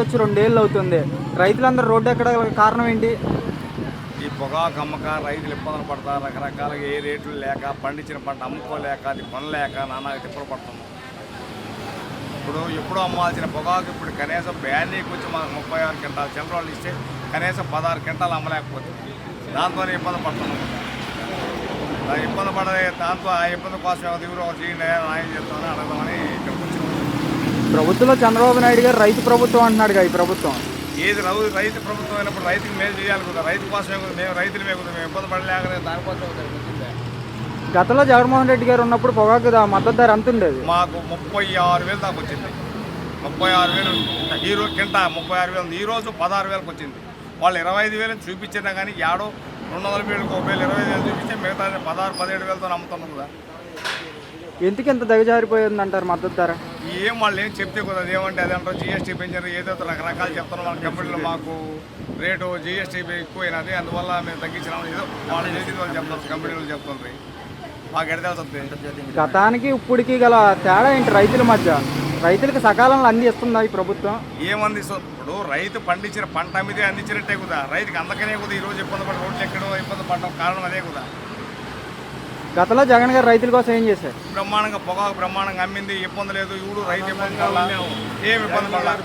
వచ్చి 2 ఏళ్ళు అవుతుంది. రైతులందరూ రోడ్డు ఎక్కడానికి కారణం ఏంటి? ఈ పొగాకు అమ్మక రైతులు ఇబ్బందులు పడతారు. రకరకాలుగా ఏ రేట్లు లేక, పండించిన పంట అమ్ముకోలేక, అది కొనలేక నానా తిప్పలు పడుతున్నాం. ఇప్పుడు ఎప్పుడో అమ్మాల్సిన పొగాకు ఇప్పుడు కనీసం బ్యానీకి వచ్చి మనకు 36 క్వింటాలు చిల్లరలు ఇస్తే కనీసం 16 క్వింటాలు అమ్మలేకపోతే దాంతోనే ఇబ్బంది పడుతున్నాం. ఇబ్బంది పడే దాంతో ఆ ఇబ్బంది కోసం ఎవరు ఒక చేయండి న్యాయం చేస్తామని అడగదామని ఇక్కడికి వచ్చినాం. ప్రభుత్వంలో చంద్రబాబు నాయుడు గారు రైతు ప్రభుత్వం అంటున్నాడుగా ఈ ప్రభుత్వం. ఏది రైతు ప్రభుత్వం అయినప్పుడు రైతుకి మేలు చేయాలి కదా, రైతు కోసమే కదా, మేము రైతులమే కదా, మేము ఇబ్బంది పడలేక దానికోసం వచ్చిందే. గతంలో జగన్మోహన్ రెడ్డి గారు ఉన్నప్పుడు పొగాకు మద్దతు ధర ఎంత ఉండేది? మాకు 36,000 దాకా వచ్చింది. 36,000 ఈరోజు కింటా 36,000, ఈరోజు 16,000కి వచ్చింది. వాళ్ళు 25,000 చూపించినా కానీ ఏడో 200 వేలకు 25,000 చూపించి మిగతా 16,000-17,000తో అమ్ముతున్నాం కదా. ఎందుకు ఇంత దిగజారిపోయింది అంటారు మద్దతు ధర? ఏం వాళ్ళు ఏం చెప్తే కదా, ఏమంటే అదేంటారు జీఎస్టీ పెంచారు, ఏదో రకరకాలు చెప్తున్నాం. వాళ్ళ కంపెనీలో మాకు రేటు జీఎస్టీ ఎక్కువైనది, అందువల్ల మేము తగ్గించినాము. ఏదో వాళ్ళు చేసేది వాళ్ళు చెప్తారు, కంపెనీలు చెప్తుంది. మాకు ఎడ తెలుస్తుంది గతానికి ఇప్పటికి గల తేడా ఏంటి రైతుల మధ్య? రైతులకు సకాలంలో అందిస్తుందా ఈ ప్రభుత్వం? ఏమంది? ఇప్పుడు రైతు పండించిన పంట అమ్మితే అందించినట్టే కదా, రైతుకి అందకనే కదా ఈరోజు ఇబ్బంది పడి రోడ్లు ఎక్కడో ఇబ్బంది పడడం కారణం అదే కదా. గతంలో జగన్ గారు రైతుల కోసం ఏం చేశారు? బ్రహ్మాండంగా పొగాకు బ్రహ్మాండంగా అమ్మింది, ఇబ్బంది లేదు. ఇప్పుడు రైతు ఇబ్బంది పడాలి, ఏమి ఇబ్బంది పడాలి.